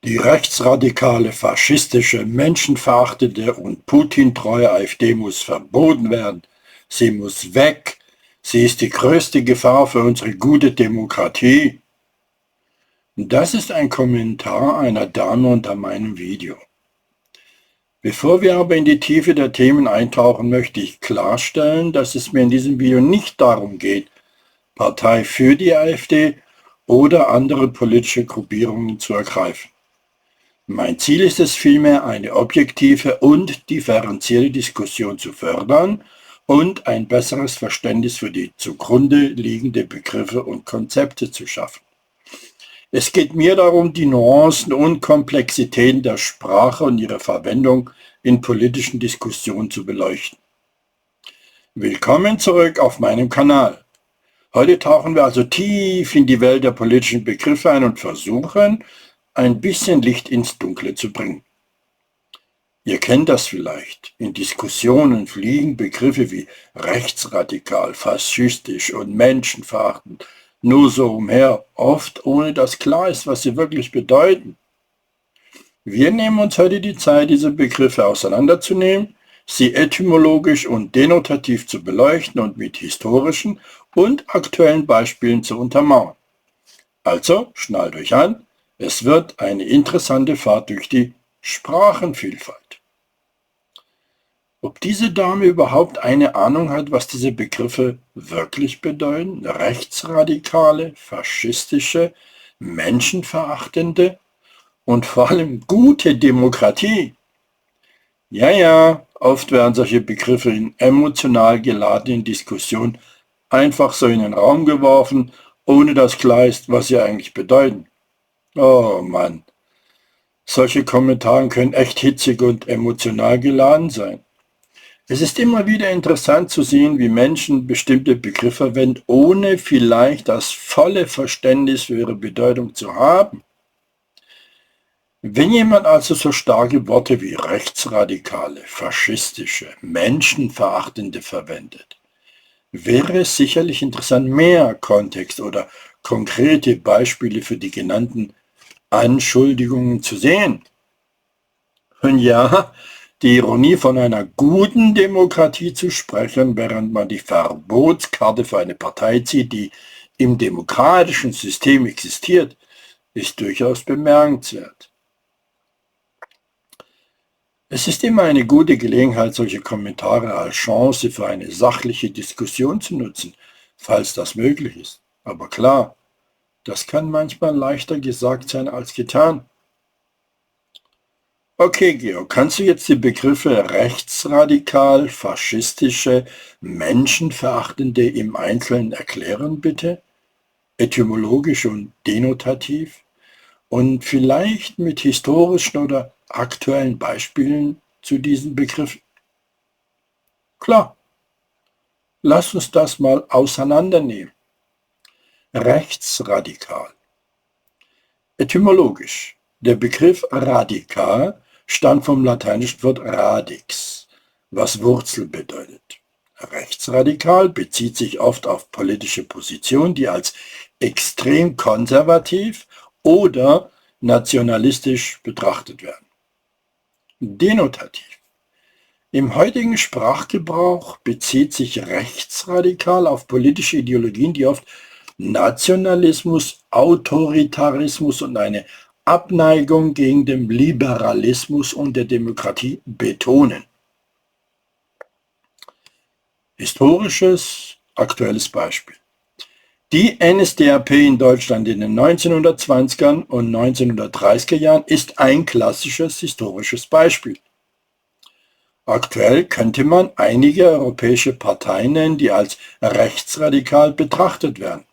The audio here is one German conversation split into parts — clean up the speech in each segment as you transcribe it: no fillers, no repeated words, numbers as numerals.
Die rechtsradikale, faschistische, menschenverachtende und Putin-treue AfD muss verboten werden. Sie muss weg. Sie ist die größte Gefahr für unsere gute Demokratie. Das ist ein Kommentar einer Dame unter meinem Video. Bevor wir aber in die Tiefe der Themen eintauchen, möchte ich klarstellen, dass es mir in diesem Video nicht darum geht, Partei für die AfD oder andere politische Gruppierungen zu ergreifen. Mein Ziel ist es vielmehr, eine objektive und differenzierte Diskussion zu fördern und ein besseres Verständnis für die zugrunde liegenden Begriffe und Konzepte zu schaffen. Es geht mir darum, die Nuancen und Komplexitäten der Sprache und ihre Verwendung in politischen Diskussionen zu beleuchten. Willkommen zurück auf meinem Kanal. Heute tauchen wir also tief in die Welt der politischen Begriffe ein und versuchen, ein bisschen Licht ins Dunkle zu bringen. Ihr kennt das vielleicht. In Diskussionen fliegen Begriffe wie rechtsradikal, faschistisch und menschenverachtend nur so umher, oft ohne dass klar ist, was sie wirklich bedeuten. Wir nehmen uns heute die Zeit, diese Begriffe auseinanderzunehmen, sie etymologisch und denotativ zu beleuchten und mit historischen und aktuellen Beispielen zu untermauern. Also schnallt euch an, es wird eine interessante Fahrt durch die Sprachenvielfalt. Ob diese Dame überhaupt eine Ahnung hat, was diese Begriffe wirklich bedeuten? Rechtsradikale, faschistische, menschenverachtende und vor allem gute Demokratie. Ja, oft werden solche Begriffe in emotional geladenen Diskussionen einfach so in den Raum geworfen, ohne dass klar ist, was sie eigentlich bedeuten. Oh Mann, solche Kommentare können echt hitzig und emotional geladen sein. Es ist immer wieder interessant zu sehen, wie Menschen bestimmte Begriffe verwenden, ohne vielleicht das volle Verständnis für ihre Bedeutung zu haben. Wenn jemand also so starke Worte wie rechtsradikale, faschistische, menschenverachtende verwendet, wäre es sicherlich interessant, mehr Kontext oder konkrete Beispiele für die genannten Anschuldigungen zu sehen. Und ja, die Ironie von einer guten Demokratie zu sprechen, während man die Verbotskarte für eine Partei zieht, die im demokratischen System existiert, ist durchaus bemerkenswert. Es ist immer eine gute Gelegenheit, solche Kommentare als Chance für eine sachliche Diskussion zu nutzen, falls das möglich ist. Aber klar, das kann manchmal leichter gesagt sein als getan. Okay, Georg, kannst du jetzt die Begriffe rechtsradikal, faschistische, menschenverachtende im Einzelnen erklären, bitte? Etymologisch und denotativ? Und vielleicht mit historischen oder aktuellen Beispielen zu diesen Begriffen? Klar, lass uns das mal auseinandernehmen. Rechtsradikal. Etymologisch. Der Begriff radikal stammt vom lateinischen Wort radix, was Wurzel bedeutet. Rechtsradikal bezieht sich oft auf politische Positionen, die als extrem konservativ oder nationalistisch betrachtet werden. Denotativ. Im heutigen Sprachgebrauch bezieht sich rechtsradikal auf politische Ideologien, die oft Nationalismus, Autoritarismus und eine Abneigung gegen den Liberalismus und der Demokratie betonen. Historisches, aktuelles Beispiel. Die NSDAP in Deutschland in den 1920er und 1930er Jahren ist ein klassisches historisches Beispiel. Aktuell könnte man einige europäische Parteien nennen, die als rechtsradikal betrachtet werden.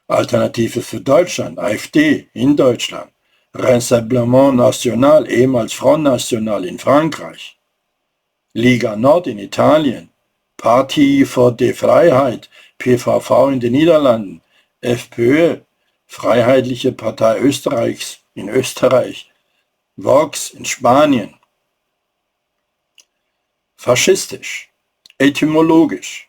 Alternative für Deutschland, AfD in Deutschland, Rassemblement National, ehemals Front National in Frankreich, Liga Nord in Italien, Parti für die Freiheit, PVV in den Niederlanden, FPÖ, Freiheitliche Partei Österreichs in Österreich, Vox in Spanien. Faschistisch, etymologisch.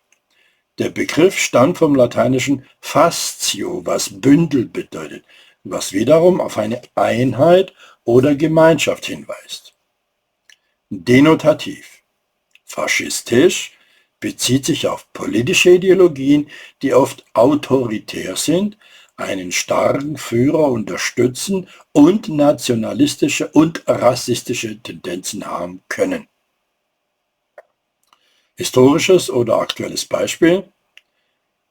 Der Begriff stammt vom lateinischen fascio, was Bündel bedeutet. was wiederum auf eine Einheit oder Gemeinschaft hinweist. Denotativ. Faschistisch bezieht sich auf politische Ideologien, die oft autoritär sind, einen starken Führer unterstützen und nationalistische und rassistische Tendenzen haben können. Historisches oder aktuelles Beispiel: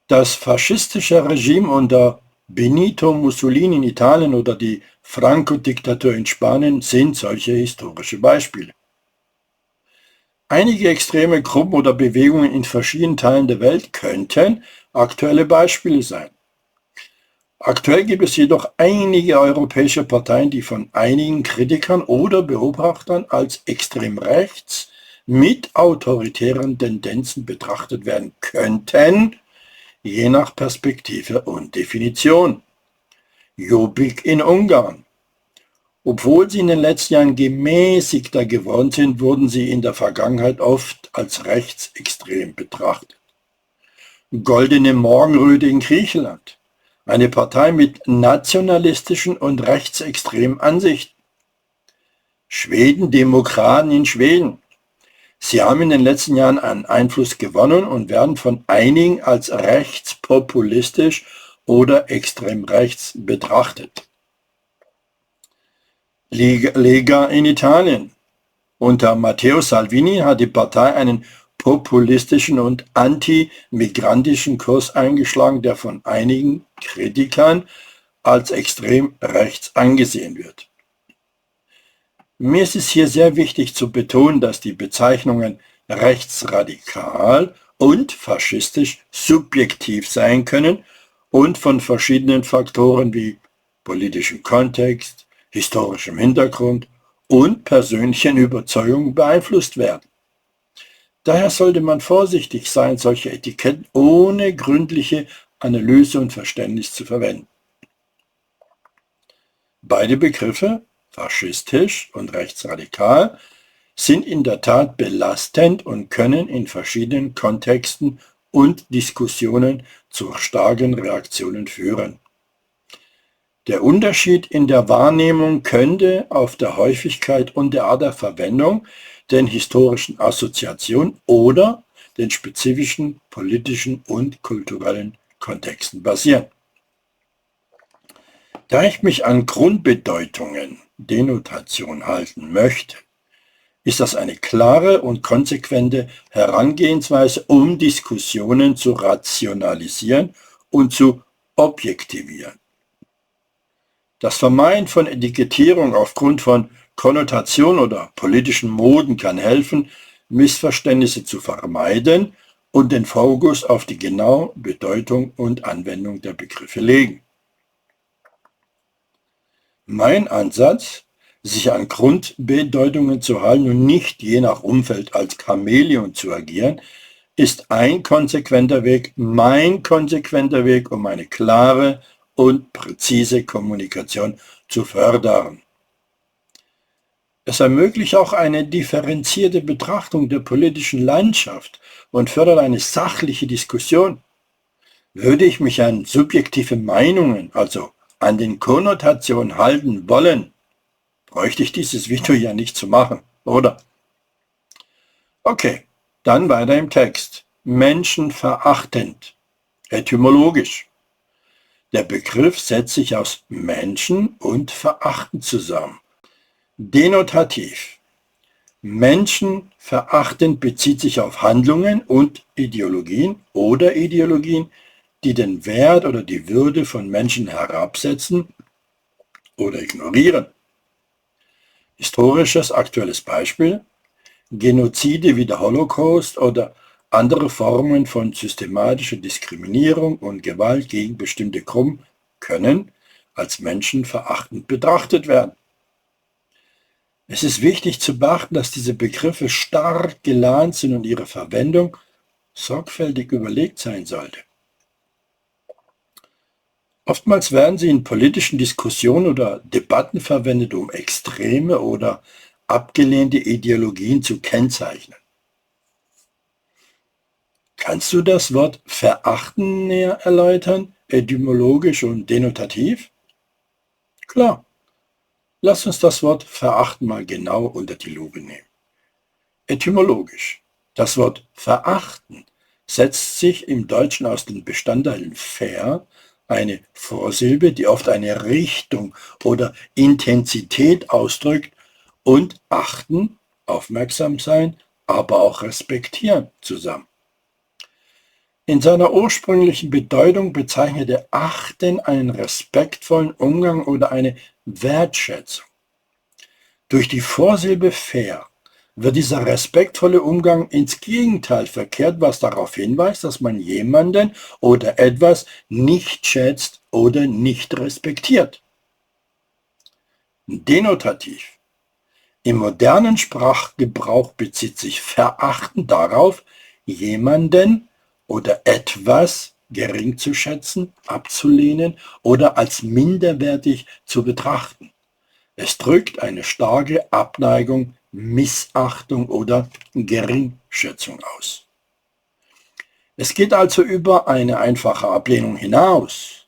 Das faschistische Regime unter Benito Mussolini in Italien oder die Franco-Diktatur in Spanien sind solche historische Beispiele. Einige extreme Gruppen oder Bewegungen in verschiedenen Teilen der Welt könnten aktuelle Beispiele sein. Aktuell gibt es jedoch einige europäische Parteien, die von einigen Kritikern oder Beobachtern als extrem rechts mit autoritären Tendenzen betrachtet werden könnten, je nach Perspektive und Definition. Jobbik in Ungarn. Obwohl sie in den letzten Jahren gemäßigter geworden sind, wurden sie in der Vergangenheit oft als rechtsextrem betrachtet. Goldene Morgenröte in Griechenland. Eine Partei mit nationalistischen und rechtsextremen Ansichten. Schweden-Demokraten in Schweden. Sie haben in den letzten Jahren an Einfluss gewonnen und werden von einigen als rechtspopulistisch oder extrem rechts betrachtet. Lega in Italien. Unter Matteo Salvini hat die Partei einen populistischen und antimigrantischen Kurs eingeschlagen, der von einigen Kritikern als extrem rechts angesehen wird. Mir ist es hier sehr wichtig zu betonen, dass die Bezeichnungen rechtsradikal und faschistisch subjektiv sein können und von verschiedenen Faktoren wie politischem Kontext, historischem Hintergrund und persönlichen Überzeugungen beeinflusst werden. Daher sollte man vorsichtig sein, solche Etiketten ohne gründliche Analyse und Verständnis zu verwenden. Beide Begriffe, faschistisch und rechtsradikal, sind in der Tat belastend und können in verschiedenen Kontexten und Diskussionen zu starken Reaktionen führen. Der Unterschied in der Wahrnehmung könnte auf der Häufigkeit und der Art der Verwendung, den historischen Assoziationen oder den spezifischen politischen und kulturellen Kontexten basieren. Da ich mich an Grundbedeutungen, Denotation halten möchte, ist das eine klare und konsequente Herangehensweise, um Diskussionen zu rationalisieren und zu objektivieren. Das Vermeiden von Etikettierung aufgrund von Konnotation oder politischen Moden kann helfen, Missverständnisse zu vermeiden und den Fokus auf die genaue Bedeutung und Anwendung der Begriffe legen. Mein Ansatz, sich an Grundbedeutungen zu halten und nicht je nach Umfeld als Chamäleon zu agieren, ist ein konsequenter Weg, mein konsequenter Weg, um eine klare und präzise Kommunikation zu fördern. Es ermöglicht auch eine differenzierte Betrachtung der politischen Landschaft und fördert eine sachliche Diskussion. Würde ich mich an subjektive Meinungen, also an den Konnotationen halten wollen, bräuchte ich dieses Video ja nicht zu machen, oder? Okay, dann weiter im Text. Menschenverachtend. Etymologisch. Der Begriff setzt sich aus Menschen und Verachten zusammen. Denotativ. Menschenverachtend bezieht sich auf Handlungen und Ideologien, die den Wert oder die Würde von Menschen herabsetzen oder ignorieren. Historisches aktuelles Beispiel: Genozide wie der Holocaust oder andere Formen von systematischer Diskriminierung und Gewalt gegen bestimmte Gruppen können als menschenverachtend betrachtet werden. Es ist wichtig zu beachten, dass diese Begriffe stark gelernt sind und ihre Verwendung sorgfältig überlegt sein sollte. Oftmals werden sie in politischen Diskussionen oder Debatten verwendet, um extreme oder abgelehnte Ideologien zu kennzeichnen. Kannst du das Wort verachten näher erläutern, etymologisch und denotativ? Klar, lass uns das Wort verachten mal genau unter die Lupe nehmen. Etymologisch. Das Wort verachten setzt sich im Deutschen aus den Bestandteilen ver, eine Vorsilbe, die oft eine Richtung oder Intensität ausdrückt, und achten, aufmerksam sein, aber auch respektieren zusammen. In seiner ursprünglichen Bedeutung bezeichnete Achten einen respektvollen Umgang oder eine Wertschätzung. Durch die Vorsilbe ver wird dieser respektvolle Umgang ins Gegenteil verkehrt, was darauf hinweist, dass man jemanden oder etwas nicht schätzt oder nicht respektiert. Denotativ. Im modernen Sprachgebrauch bezieht sich verachten darauf, jemanden oder etwas gering zu schätzen, abzulehnen oder als minderwertig zu betrachten. Es drückt eine starke Abneigung, Missachtung oder Geringschätzung aus. Es geht also über eine einfache Ablehnung hinaus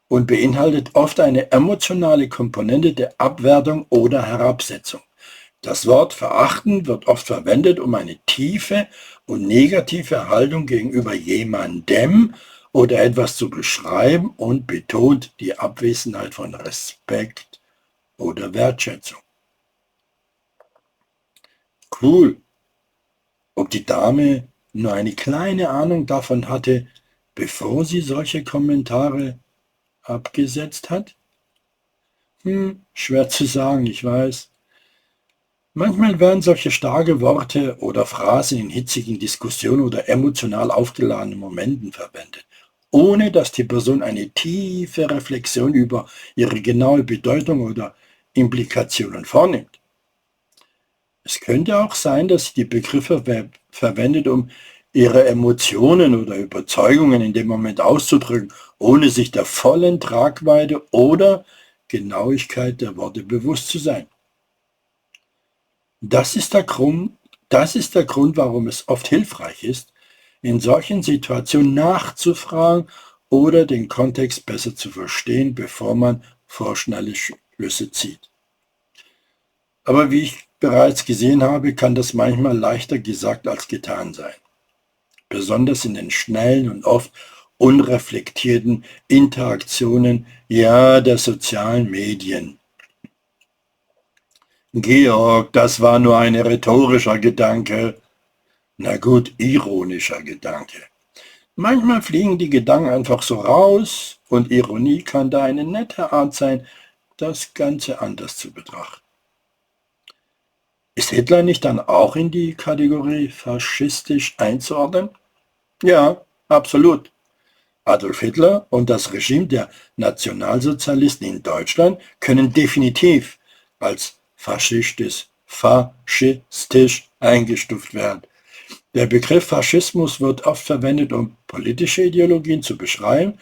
und beinhaltet oft eine emotionale Komponente der Abwertung oder Herabsetzung. Das Wort verachten wird oft verwendet, um eine tiefe und negative Haltung gegenüber jemandem oder etwas zu beschreiben, und betont die Abwesenheit von Respekt oder Wertschätzung. Cool. Ob die Dame nur eine kleine Ahnung davon hatte, bevor sie solche Kommentare abgesetzt hat? Schwer zu sagen, ich weiß. Manchmal werden solche starke Worte oder Phrasen in hitzigen Diskussionen oder emotional aufgeladenen Momenten verwendet, ohne dass die Person eine tiefe Reflexion über ihre genaue Bedeutung oder Implikationen vornimmt. Es könnte auch sein, dass sie die Begriffe verwendet, um ihre Emotionen oder Überzeugungen in dem Moment auszudrücken, ohne sich der vollen Tragweite oder Genauigkeit der Worte bewusst zu sein. Das ist der Grund, warum es oft hilfreich ist, in solchen Situationen nachzufragen oder den Kontext besser zu verstehen, bevor man vorschnelle Schlüsse zieht. Aber wie ich bereits gesehen habe, kann das manchmal leichter gesagt als getan sein. Besonders in den schnellen und oft unreflektierten Interaktionen, der sozialen Medien. Georg, das war nur ein rhetorischer Gedanke. Na gut, ironischer Gedanke. Manchmal fliegen die Gedanken einfach so raus, und Ironie kann da eine nette Art sein, das Ganze anders zu betrachten. Ist Hitler nicht dann auch in die Kategorie faschistisch einzuordnen? Ja, absolut. Adolf Hitler und das Regime der Nationalsozialisten in Deutschland können definitiv als faschistisch eingestuft werden. Der Begriff Faschismus wird oft verwendet, um politische Ideologien zu beschreiben,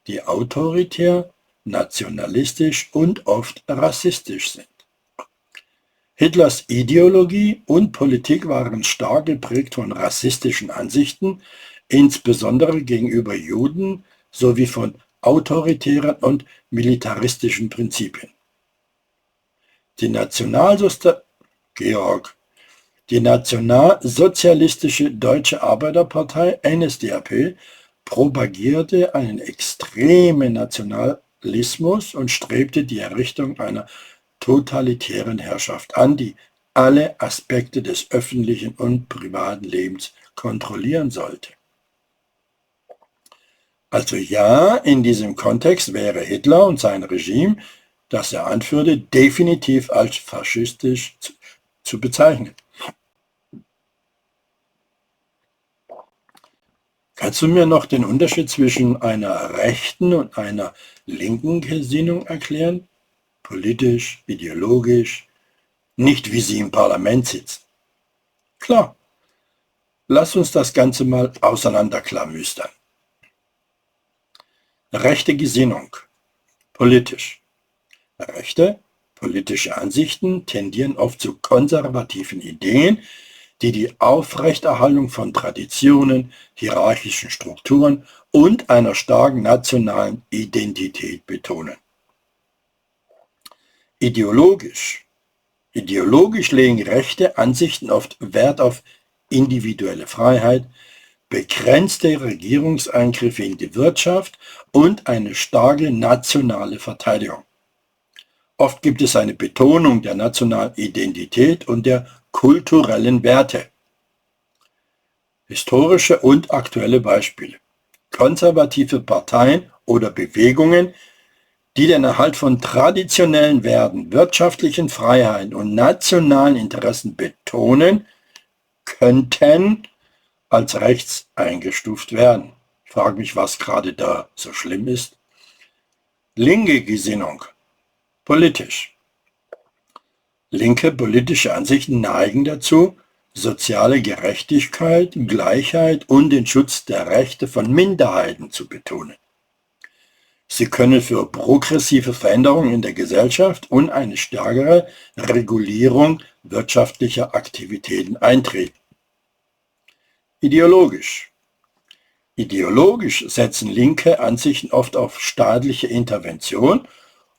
die autoritär, nationalistisch und oft rassistisch sind. Hitlers Ideologie und Politik waren stark geprägt von rassistischen Ansichten, insbesondere gegenüber Juden, sowie von autoritären und militaristischen Prinzipien. Die nationalsozialistische Deutsche Arbeiterpartei NSDAP propagierte einen extremen Nationalismus und strebte die Errichtung einer totalitären Herrschaft an, die alle Aspekte des öffentlichen und privaten Lebens kontrollieren sollte. Also ja, in diesem Kontext wäre Hitler und sein Regime, das er anführte, definitiv als faschistisch zu bezeichnen. Kannst du mir noch den Unterschied zwischen einer rechten und einer linken Gesinnung erklären? Politisch, ideologisch, nicht wie sie im Parlament sitzen. Klar, lass uns das Ganze mal auseinanderklamüstern. Rechte Gesinnung, politisch. Rechte, politische Ansichten tendieren oft zu konservativen Ideen, die die Aufrechterhaltung von Traditionen, hierarchischen Strukturen und einer starken nationalen Identität betonen. Ideologisch. Ideologisch legen rechte Ansichten oft Wert auf individuelle Freiheit, begrenzte Regierungseingriffe in die Wirtschaft und eine starke nationale Verteidigung. Oft gibt es eine Betonung der nationalen Identität und der kulturellen Werte. Historische und aktuelle Beispiele. Konservative Parteien oder Bewegungen, die den Erhalt von traditionellen Werten, wirtschaftlichen Freiheiten und nationalen Interessen betonen, könnten als rechts eingestuft werden. Ich frage mich, was gerade da so schlimm ist. Linke Gesinnung. Politisch. Linke politische Ansichten neigen dazu, soziale Gerechtigkeit, Gleichheit und den Schutz der Rechte von Minderheiten zu betonen. Sie können für progressive Veränderungen in der Gesellschaft und eine stärkere Regulierung wirtschaftlicher Aktivitäten eintreten. Ideologisch. Ideologisch setzen linke Ansichten oft auf staatliche Intervention,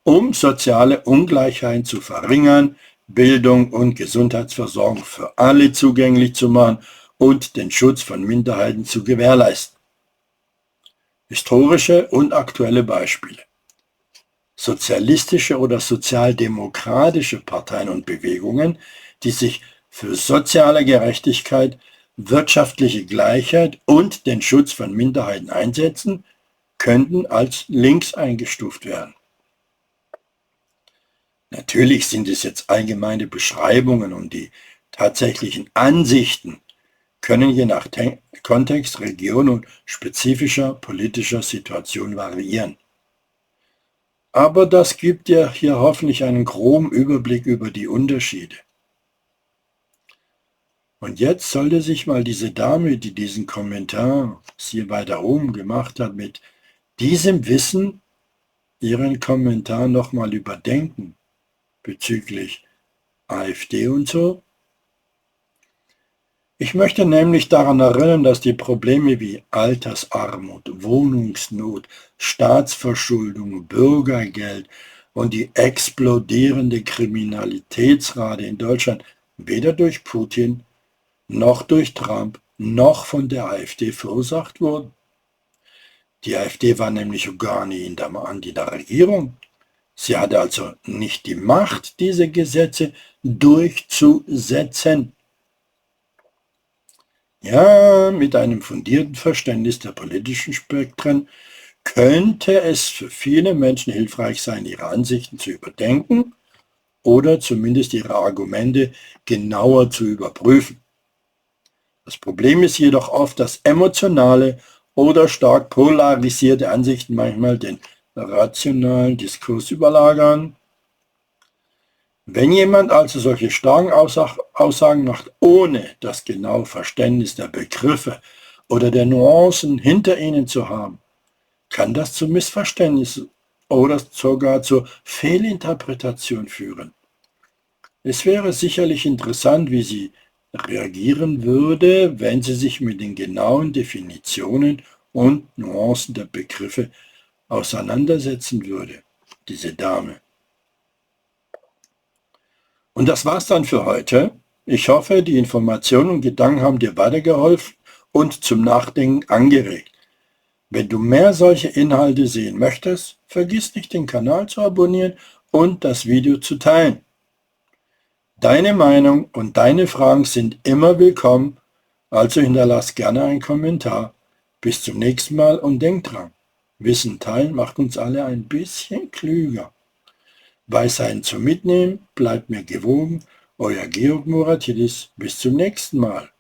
um soziale Ungleichheiten zu verringern, Bildung und Gesundheitsversorgung für alle zugänglich zu machen und den Schutz von Minderheiten zu gewährleisten. Historische und aktuelle Beispiele. Sozialistische oder sozialdemokratische Parteien und Bewegungen, die sich für soziale Gerechtigkeit, wirtschaftliche Gleichheit und den Schutz von Minderheiten einsetzen, könnten als links eingestuft werden. Natürlich sind es jetzt allgemeine Beschreibungen und die tatsächlichen Ansichten können je nach Kontext, Region und spezifischer politischer Situation variieren. Aber das gibt dir hier hoffentlich einen groben Überblick über die Unterschiede. Und jetzt sollte sich mal diese Dame, die diesen Kommentar hier weiter oben gemacht hat, mit diesem Wissen ihren Kommentar nochmal überdenken bezüglich AfD und so. Ich möchte nämlich daran erinnern, dass die Probleme wie Altersarmut, Wohnungsnot, Staatsverschuldung, Bürgergeld und die explodierende Kriminalitätsrate in Deutschland weder durch Putin noch durch Trump noch von der AfD verursacht wurden. Die AfD war nämlich gar nie an der Regierung. Sie hatte also nicht die Macht, diese Gesetze durchzusetzen. Ja, mit einem fundierten Verständnis der politischen Spektren könnte es für viele Menschen hilfreich sein, ihre Ansichten zu überdenken oder zumindest ihre Argumente genauer zu überprüfen. Das Problem ist jedoch oft, dass emotionale oder stark polarisierte Ansichten manchmal den rationalen Diskurs überlagern. Wenn jemand also solche starken Aussagen macht, ohne das genaue Verständnis der Begriffe oder der Nuancen hinter ihnen zu haben, kann das zu Missverständnissen oder sogar zur Fehlinterpretation führen. Es wäre sicherlich interessant, wie sie reagieren würde, wenn sie sich mit den genauen Definitionen und Nuancen der Begriffe auseinandersetzen würde, diese Dame. Und das war's dann für heute. Ich hoffe, die Informationen und Gedanken haben dir weitergeholfen und zum Nachdenken angeregt. Wenn du mehr solche Inhalte sehen möchtest, vergiss nicht, den Kanal zu abonnieren und das Video zu teilen. Deine Meinung und deine Fragen sind immer willkommen, also hinterlass gerne einen Kommentar. Bis zum nächsten Mal und denk dran, Wissen teilen macht uns alle ein bisschen klüger. Weisheiten zum Mitnehmen, bleibt mir gewogen, euer Georg Muratidis. Bis zum nächsten Mal.